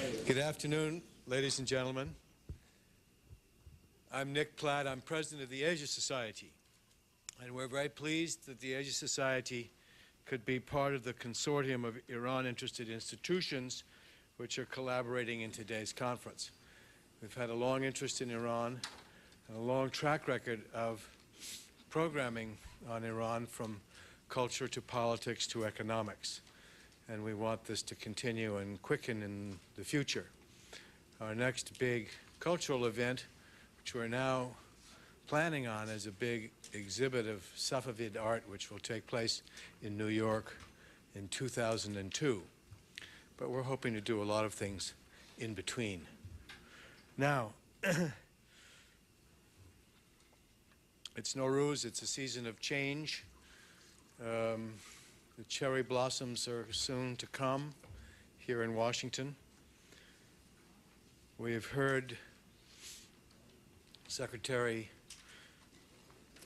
Good afternoon, ladies and gentlemen. I'm Nick Platt. I'm president of the Asia Society, and we're very pleased that the Asia Society could be part of the consortium of Iran-interested institutions which are collaborating in today's conference. We've had a long interest in Iran and a long track record of programming on Iran, from culture to politics to economics. And we want this to continue and quicken in the future. Our next big cultural event, which we're now planning on, is a big exhibit of Safavid art, which will take place in New York in 2002. But we're hoping to do a lot of things in between. Now, it's Nowruz, it's a season of change. The cherry blossoms are soon to come here in Washington. We have heard Secretary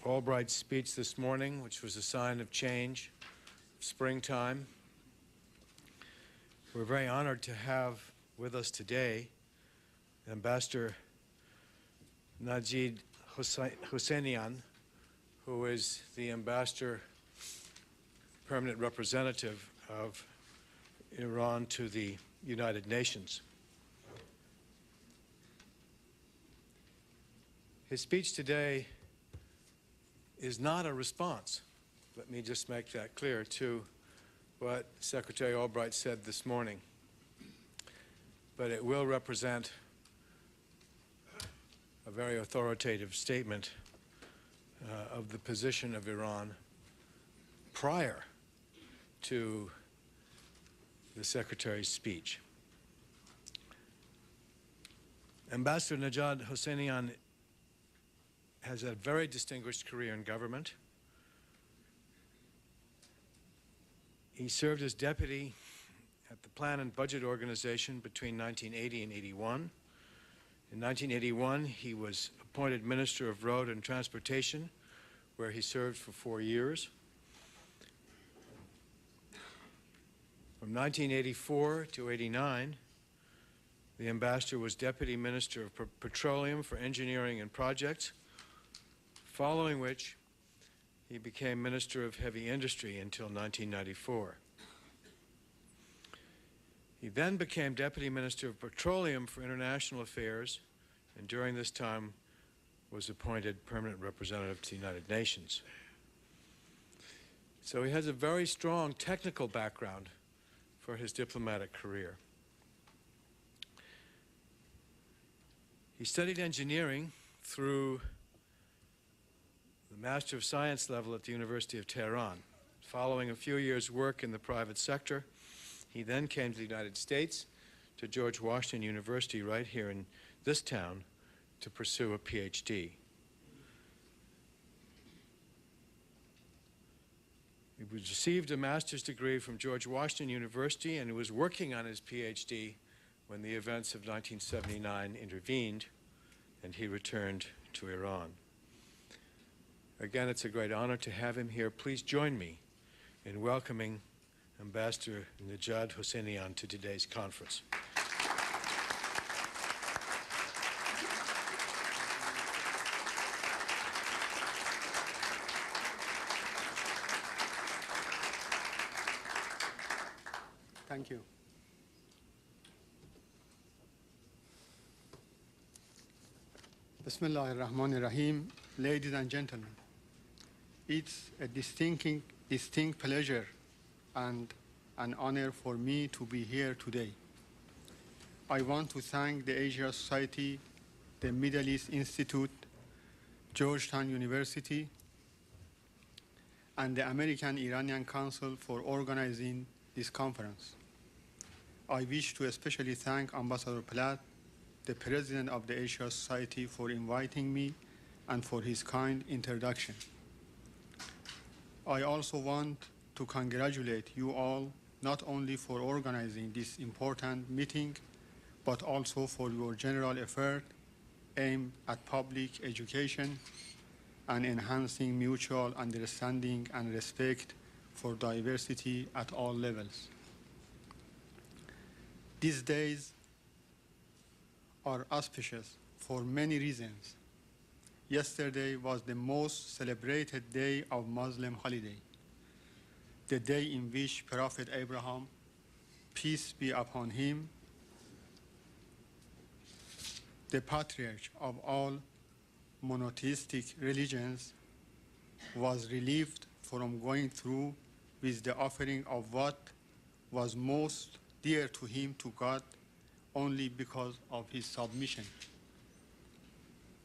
Albright's speech this morning, which was a sign of change, springtime. We're very honored to have with us today Ambassador Najid Hosseinian, who is the ambassador, permanent representative of Iran to the United Nations. His speech today is not a response, let me just make that clear, to what Secretary Albright said this morning, but it will represent a very authoritative statement of the position of Iran prior to the Secretary's speech. Ambassador Najid Hosseinian has a very distinguished career in government. He served as deputy at the Plan and Budget Organization between 1980 and 81. In 1981, he was appointed Minister of Road and Transportation, where he served for 4 years. From 1984 to 89, the ambassador was Deputy Minister of Petroleum for Engineering and Projects, following which he became Minister of Heavy Industry until 1994. He then became Deputy Minister of Petroleum for International Affairs, and during this time was appointed Permanent Representative to the United Nations. So he has a very strong technical background for his diplomatic career. He studied engineering through the Master of Science level at the University of Tehran. Following a few years' work in the private sector, he then came to the United States, to George Washington University right here in this town, to pursue a PhD. He received a master's degree from George Washington University, and he was working on his PhD when the events of 1979 intervened, and he returned to Iran. Again, it's a great honor to have him here. Please join me in welcoming Ambassador Najid Hosseinian to today's conference. Thank you. Bismillah ar-Rahman ar-Rahim. Ladies and gentlemen, it's a distinct pleasure and an honor for me to be here today. I want to thank the Asia Society, the Middle East Institute, Georgetown University, and the American-Iranian Council for organizing this conference. I wish to especially thank Ambassador Platt, the President of the Asia Society, for inviting me and for his kind introduction. I also want to congratulate you all, not only for organizing this important meeting, but also for your general effort aimed at public education and enhancing mutual understanding and respect for diversity at all levels. These days, are auspicious for many reasons. Yesterday was the most celebrated day of Muslim holiday, the day in which Prophet Abraham, peace be upon him, the patriarch of all monotheistic religions, was relieved from going through with the offering of what was most dear to him to God only because of his submission.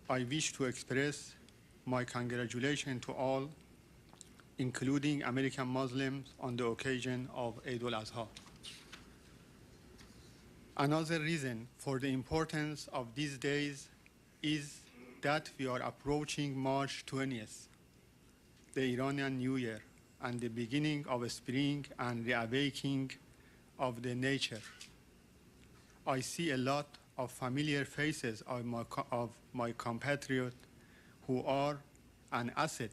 I wish to express my congratulations to all, including American Muslims, on the occasion of Eid al-Adha. Another reason for the importance of these days is that we are approaching March 20th, the Iranian New Year, and the beginning of spring and the awakening of the nature. I see a lot of familiar faces of my compatriots who are an asset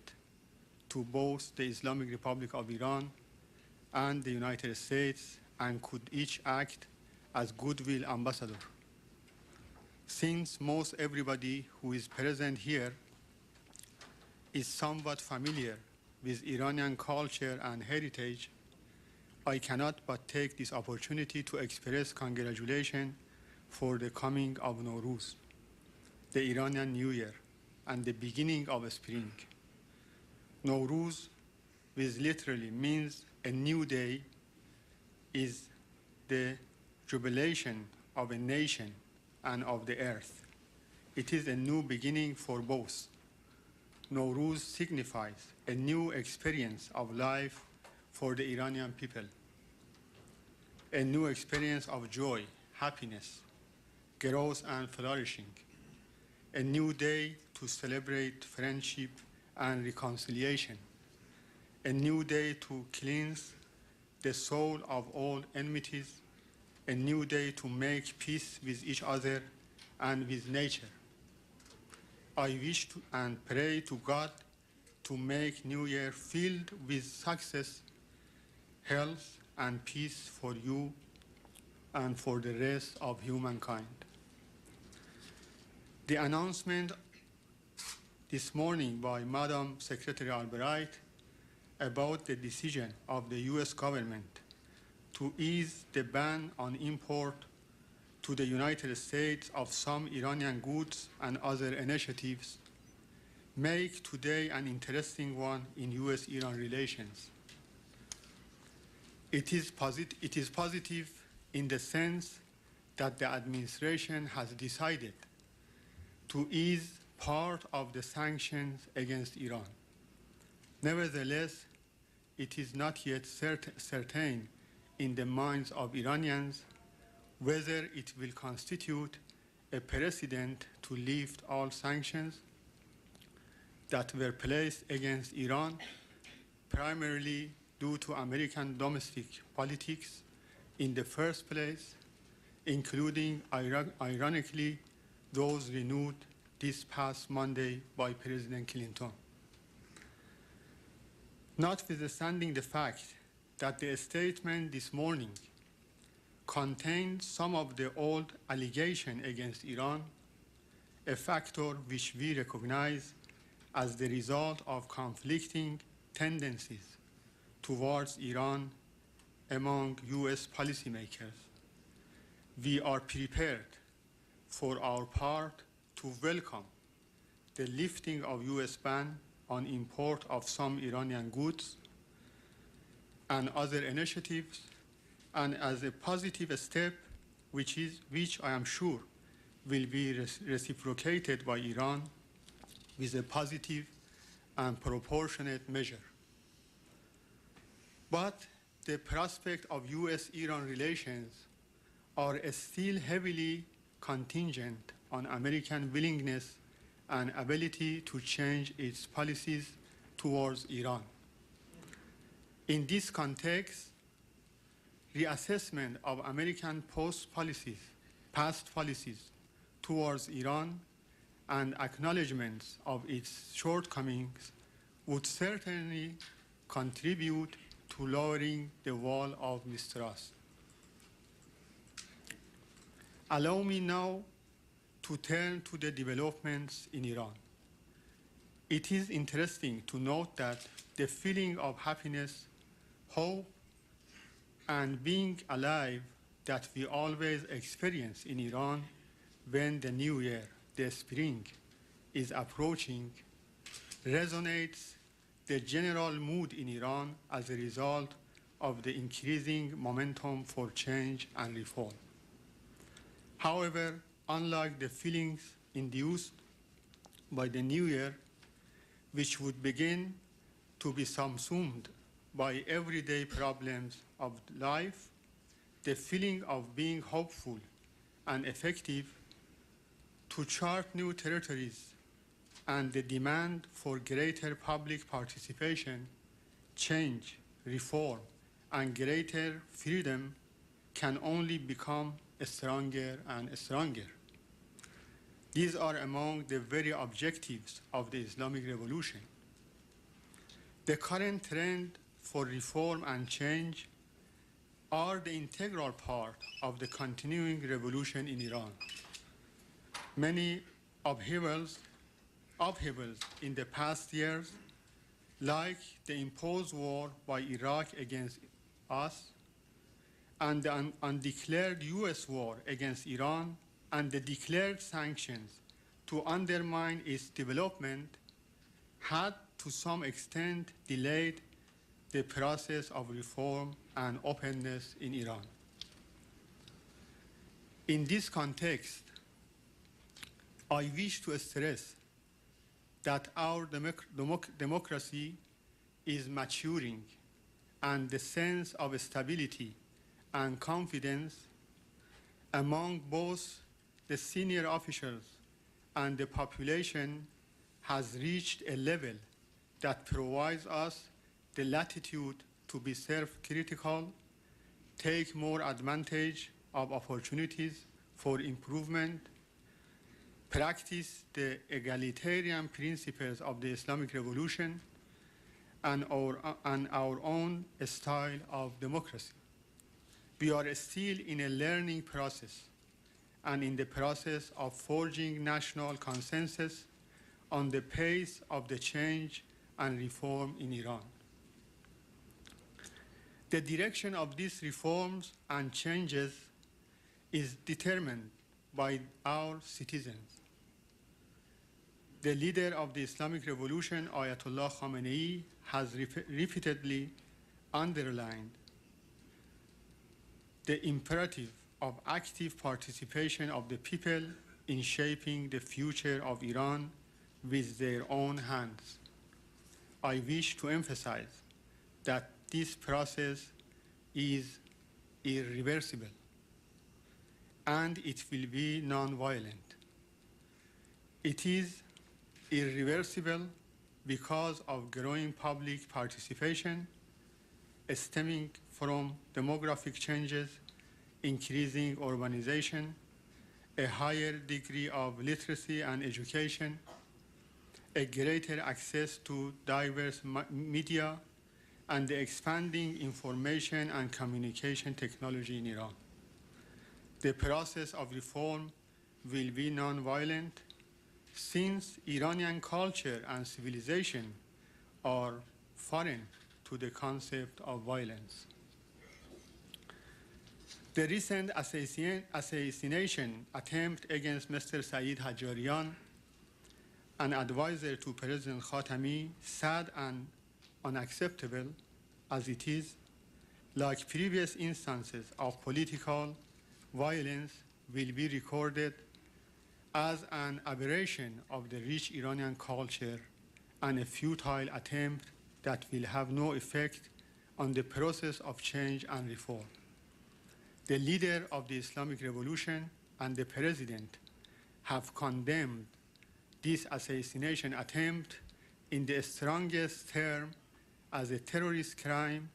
to both the Islamic Republic of Iran and the United States and could each act as goodwill ambassador. Since most everybody who is present here is somewhat familiar with Iranian culture and heritage, I cannot but take this opportunity to express congratulations for the coming of Nowruz, the Iranian New Year, and the beginning of spring. Nowruz, which literally means a new day, is the jubilation of a nation and of the earth. It is a new beginning for both. Nowruz signifies a new experience of life for the Iranian people, a new experience of joy, happiness, growth and flourishing, a new day to celebrate friendship and reconciliation, a new day to cleanse the soul of all enmities, a new day to make peace with each other and with nature. I wish to and pray to God to make New Year filled with success, health, and peace for you and for the rest of humankind. The announcement this morning by Madam Secretary Albright about the decision of the US government to ease the ban on import to the United States of some Iranian goods and other initiatives make today an interesting one in US-Iran relations. It is positive in the sense that the administration has decided to ease part of the sanctions against Iran. Nevertheless, it is not yet certain in the minds of Iranians whether it will constitute a precedent to lift all sanctions that were placed against Iran, primarily due to American domestic politics in the first place, including, ironically, those renewed this past Monday by President Clinton. Notwithstanding the fact that the statement this morning contained some of the old allegations against Iran, a factor which we recognize as the result of conflicting tendencies towards Iran among US policymakers. We are prepared for our part to welcome the lifting of US ban on import of some Iranian goods and other initiatives, and as a positive step which I am sure will be reciprocated by Iran with a positive and proportionate measure. But the prospect of US-Iran relations are still heavily contingent on American willingness and ability to change its policies towards Iran. In this context, reassessment of American past policies towards Iran and acknowledgements of its shortcomings would certainly contribute to lowering the wall of mistrust. Allow me now to turn to the developments in Iran. It is interesting to note that the feeling of happiness, hope, and being alive that we always experience in Iran when the new year, the spring, is approaching, resonates the general mood in Iran as a result of the increasing momentum for change and reform. However, unlike the feelings induced by the new year, which would begin to be subsumed by everyday problems of life, the feeling of being hopeful and effective to chart new territories and the demand for greater public participation, change, reform, and greater freedom can only become stronger and stronger. These are among the very objectives of the Islamic Revolution. The current trend for reform and change are the integral part of the continuing revolution in Iran. Many upheavals in the past years, like the imposed war by Iraq against us, and the undeclared US war against Iran, and the declared sanctions to undermine its development, had to some extent delayed the process of reform and openness in Iran. In this context, I wish to stress that our democracy is maturing, and the sense of stability and confidence among both the senior officials and the population has reached a level that provides us the latitude to be self-critical, take more advantage of opportunities for improvement, practice the egalitarian principles of the Islamic Revolution, and our own style of democracy. We are still in a learning process and in the process of forging national consensus on the pace of the change and reform in Iran. The direction of these reforms and changes is determined by our citizens. The leader of the Islamic Revolution, Ayatollah Khamenei, has repeatedly underlined the imperative of active participation of the people in shaping the future of Iran with their own hands. I wish to emphasize that this process is irreversible, and it will be non-violent. It is irreversible because of growing public participation stemming from demographic changes, increasing urbanization, a higher degree of literacy and education, a greater access to diverse media, and the expanding information and communication technology in Iran. The process of reform will be non-violent, since Iranian culture and civilization are foreign to the concept of violence. The recent assassination attempt against Mr. Saeed Hajjarian, an advisor to President Khatami, sad and unacceptable as it is, like previous instances of political violence, will be recorded as an aberration of the rich Iranian culture and a futile attempt that will have no effect on the process of change and reform. The leader of the Islamic Revolution and the President have condemned this assassination attempt in the strongest term as a terrorist crime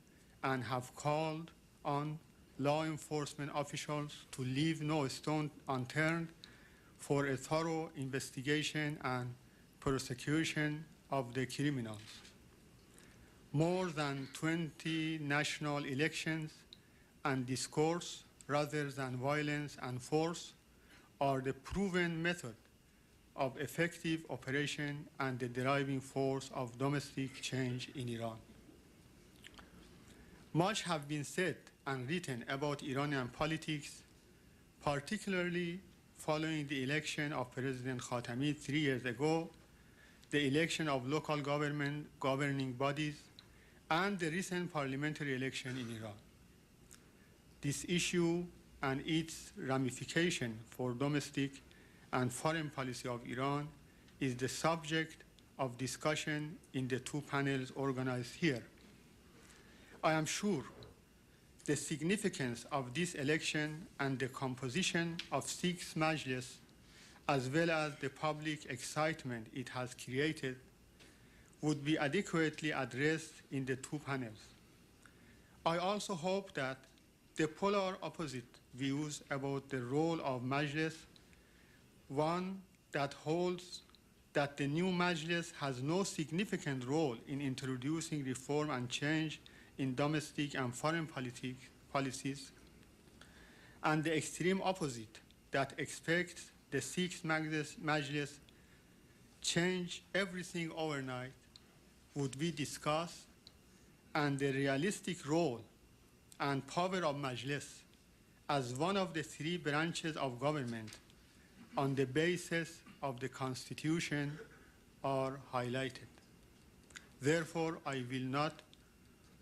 and have called on law enforcement officials to leave no stone unturned for a thorough investigation and prosecution of the criminals. More than 20 national elections and discourse rather than violence and force are the proven method of effective operation and the driving force of domestic change in Iran. Much has been said and written about Iranian politics, particularly following the election of President Khatami 3 years ago, the election of local government governing bodies, and the recent parliamentary election in Iran. This issue and its ramification for domestic and foreign policy of Iran is the subject of discussion in the two panels organized here. I am sure the significance of this election and the composition of six Majlis, as well as the public excitement it has created, would be adequately addressed in the two panels. I also hope that the polar opposite views about the role of Majlis, one that holds that the new Majlis has no significant role in introducing reform and change in domestic and foreign policies, and the extreme opposite that expects the sixth Majlis change everything overnight, would be discussed, and the realistic role and power of Majlis as one of the three branches of government on the basis of the Constitution are highlighted. Therefore, I will not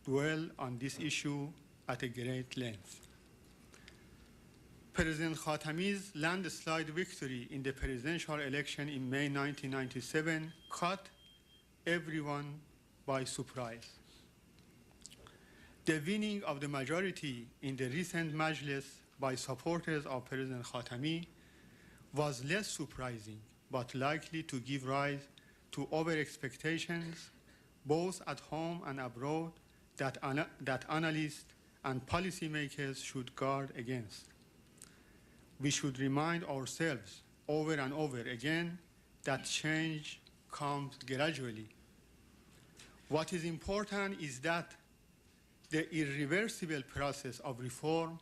dwell on this issue at a great length. President Khatami's landslide victory in the presidential election in May 1997 caught everyone by surprise. The winning of the majority in the recent Majlis by supporters of President Khatami was less surprising, but likely to give rise to over-expectations, both at home and abroad, that analysts and policymakers should guard against. We should remind ourselves over and over again that change comes gradually. What is important is that the irreversible process of reform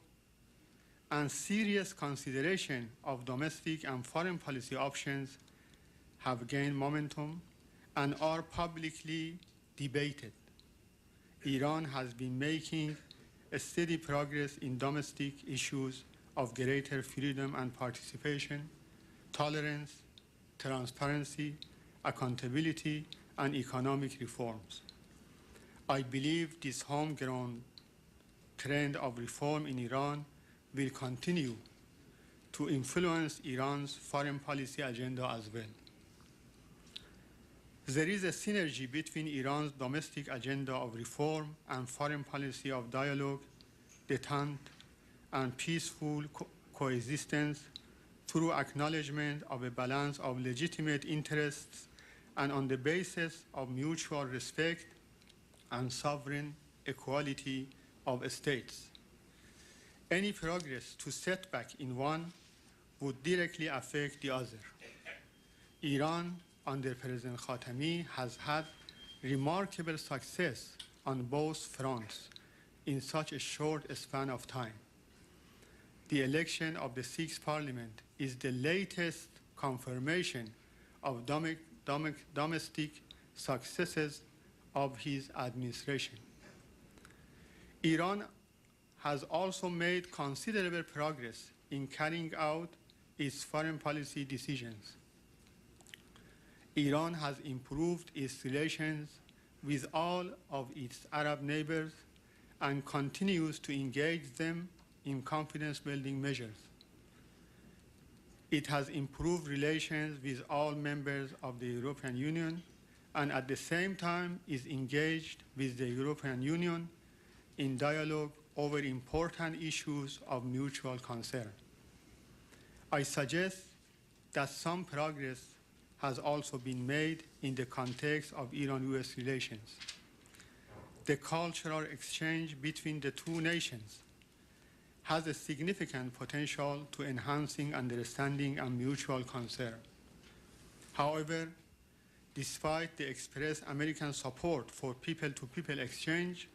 and serious consideration of domestic and foreign policy options have gained momentum and are publicly debated. Iran has been making a steady progress in domestic issues of greater freedom and participation, tolerance, transparency, accountability, and economic reforms. I believe this homegrown trend of reform in Iran will continue to influence Iran's foreign policy agenda as well. There is a synergy between Iran's domestic agenda of reform and foreign policy of dialogue, detente, and peaceful coexistence through acknowledgement of a balance of legitimate interests and on the basis of mutual respect and sovereign equality of states. Any progress to set back in one would directly affect the other. Iran, under President Khatami, has had remarkable success on both fronts in such a short span of time. The election of the sixth parliament is the latest confirmation of domestic successes of his administration. Iran has also made considerable progress in carrying out its foreign policy decisions. Iran has improved its relations with all of its Arab neighbors and continues to engage them in confidence-building measures. It has improved relations with all members of the European Union and at the same time is engaged with the European Union in dialogue over important issues of mutual concern. I suggest that some progress has also been made in the context of Iran-US relations. The cultural exchange between the two nations has a significant potential to enhancing understanding and mutual concern. However, despite the expressed American support for people-to-people exchange,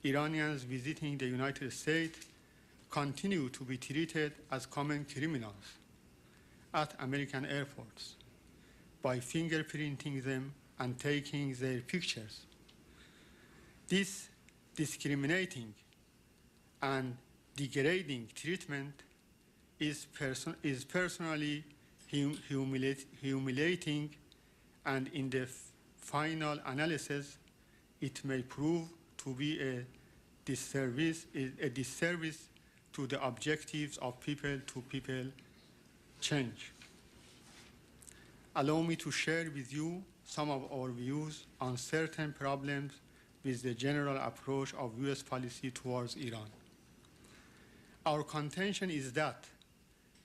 Iranians visiting the United States continue to be treated as common criminals. at American airports by fingerprinting them and taking their pictures. This discriminating and degrading treatment is personally humiliating, and in the final analysis, it may prove to be a disservice to the objectives of people-to-people change. Allow me to share with you some of our views on certain problems with the general approach of US policy towards Iran. Our contention is that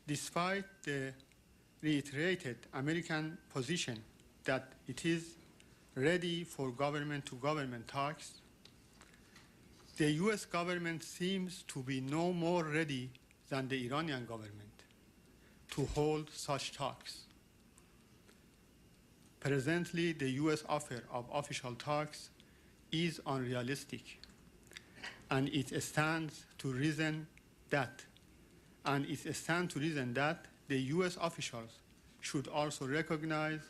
despite the reiterated American position that it is ready for government-to-government talks, the US government seems to be no more ready than the Iranian government to hold such talks. Presently, the US offer of official talks is unrealistic, and it stands to reason that the US officials should also recognize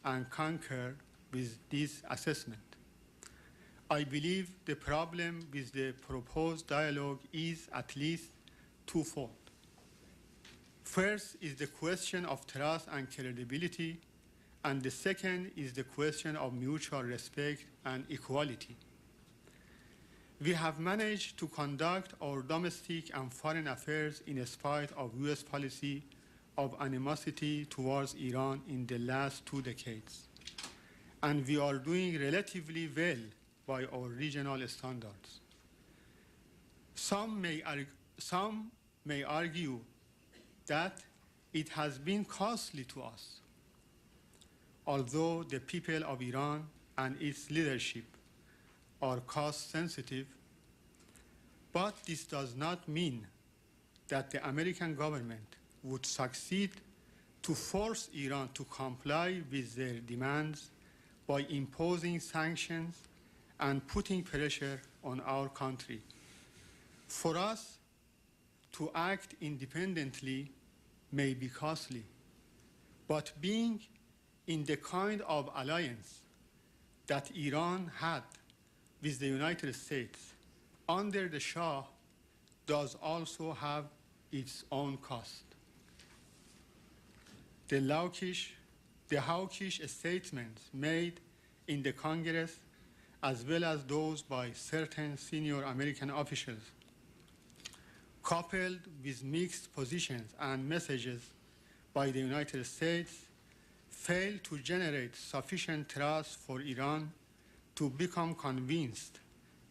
and concur with this assessment. I believe the problem with the proposed dialogue is at least twofold. First is the question of trust and credibility, and the second is the question of mutual respect and equality. We have managed to conduct our domestic and foreign affairs in spite of US policy of animosity towards Iran in the last 2 decades, and we are doing relatively well by our regional standards. Some may argue that it has been costly to us, although the people of Iran and its leadership are cost sensitive, but this does not mean that the American government would succeed to force Iran to comply with their demands by imposing sanctions and putting pressure on our country. For us to act independently may be costly, but being in the kind of alliance that Iran had with the United States under the Shah does also have its own cost. The hawkish statements made in the Congress, as well as those by certain senior American officials, coupled with mixed positions and messages by the United States, failed to generate sufficient trust for Iran to become convinced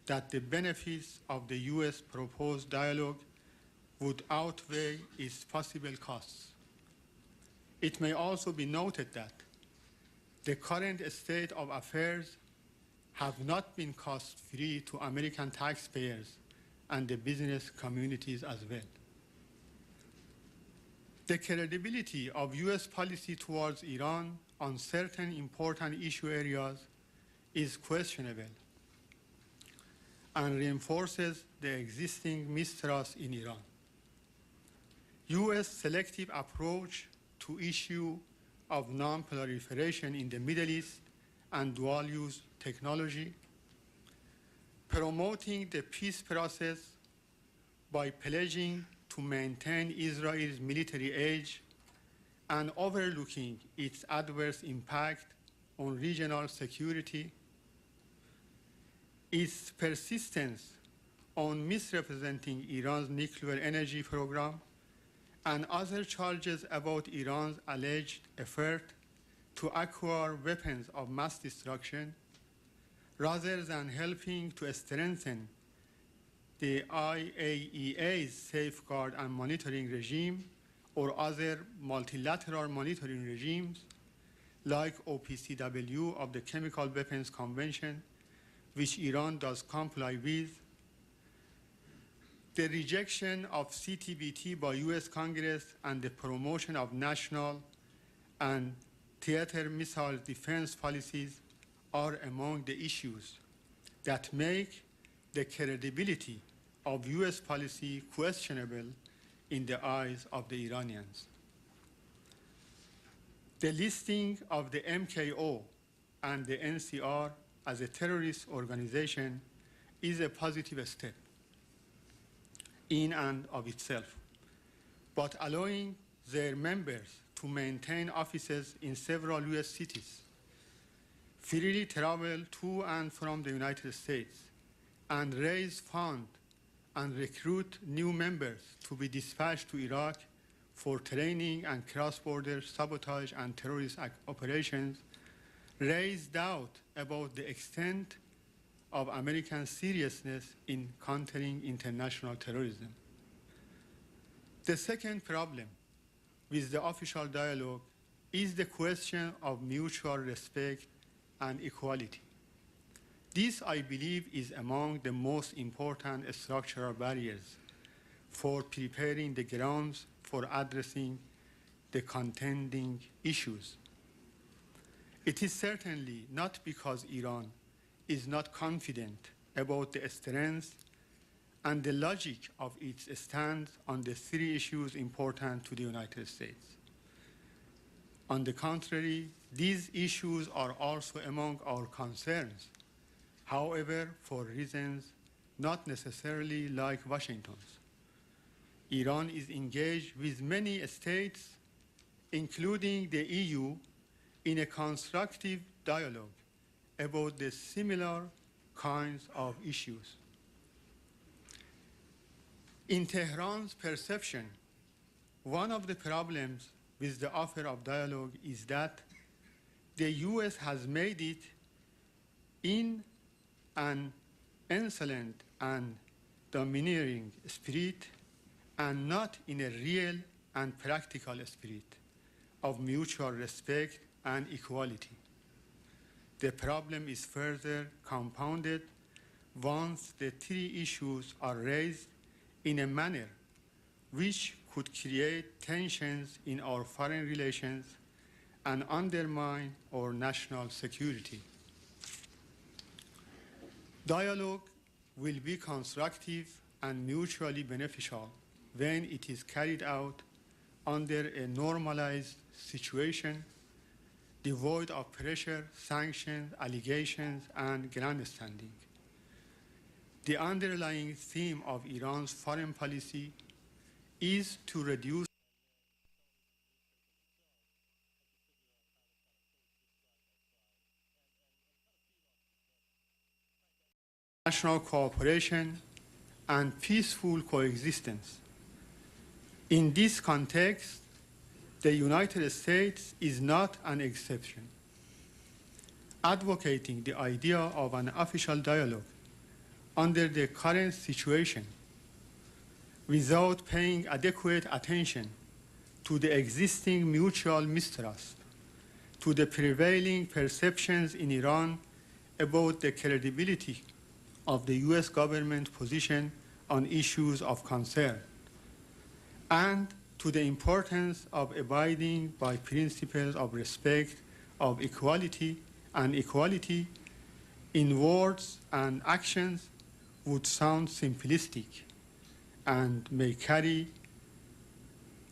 that the benefits of the US proposed dialogue would outweigh its possible costs. It may also be noted that the current state of affairs have not been cost-free to American taxpayers and the business communities as well. The credibility of US policy towards Iran on certain important issue areas is questionable and reinforces the existing mistrust in Iran. US selective approach to issue of nonproliferation in the Middle East and dual-use technology, promoting the peace process by pledging to maintain Israel's military age and overlooking its adverse impact on regional security, its persistence on misrepresenting Iran's nuclear energy program, and other charges about Iran's alleged effort to acquire weapons of mass destruction, rather than helping to strengthen the IAEA's safeguard and monitoring regime or other multilateral monitoring regimes like OPCW of the Chemical Weapons Convention, which Iran does comply with, the rejection of CTBT by US Congress and the promotion of national and theater missile defense policies are among the issues that make the credibility of US policy questionable in the eyes of the Iranians. The listing of the MKO and the NCR as a terrorist organization is a positive step in and of itself, but allowing their members to maintain offices in several U.S. cities, freely travel to and from the United States, and raise funds and recruit new members to be dispatched to Iraq for training and cross-border sabotage and terrorist operations raise doubt about the extent of American seriousness in countering international terrorism. The second problem with the official dialogue is the question of mutual respect and equality. This, I believe, is among the most important structural barriers for preparing the grounds for addressing the contending issues. It is certainly not because Iran is not confident about the strength and the logic of its stand on the three issues important to the United States. On the contrary, these issues are also among our concerns, however, for reasons not necessarily like Washington's. Iran is engaged with many states, including the EU, in a constructive dialogue about the similar kinds of issues. In Tehran's perception, one of the problems with the offer of dialogue is that the US has made it in an insolent and domineering spirit and not in a real and practical spirit of mutual respect and equality. The problem is further compounded once the three issues are raised in a manner which could create tensions in our foreign relations and undermine our national security. Dialogue will be constructive and mutually beneficial when it is carried out under a normalized situation, devoid of pressure, sanctions, allegations, and grandstanding. The underlying theme of Iran's foreign policy is to reduce national cooperation and peaceful coexistence. In this context, the United States is not an exception. Advocating the idea of an official dialogue under the current situation without paying adequate attention to the existing mutual mistrust, to the prevailing perceptions in Iran about the credibility of the US government position on issues of concern, and to the importance of abiding by principles of respect, of equality in words and actions would sound simplistic and may carry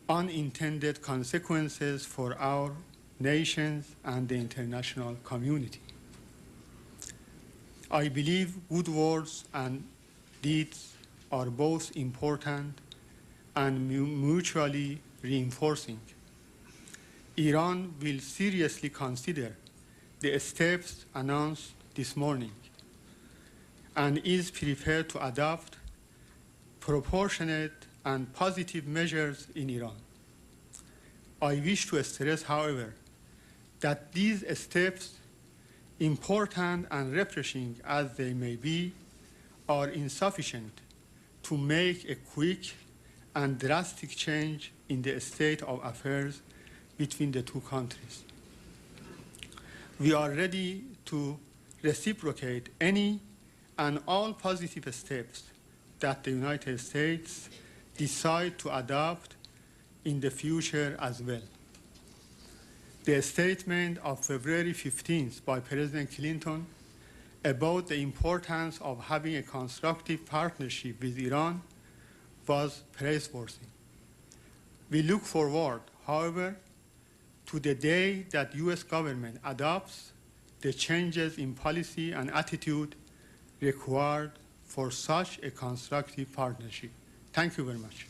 unintended consequences for our nations and the international community. I believe good words and deeds are both important and mutually reinforcing. Iran will seriously consider the steps announced this morning and is prepared to adopt proportionate and positive measures in Iran. I wish to stress, however, that these steps, important and refreshing as they may be, are insufficient to make a quick and drastic change in the state of affairs between the two countries. We are ready to reciprocate any and all positive steps that the United States decide to adopt in the future as well. The statement of February 15th by President Clinton about the importance of having a constructive partnership with Iran was praiseworthy. We look forward, however, to the day that U.S. government adopts the changes in policy and attitude required for such a constructive partnership. Thank you very much.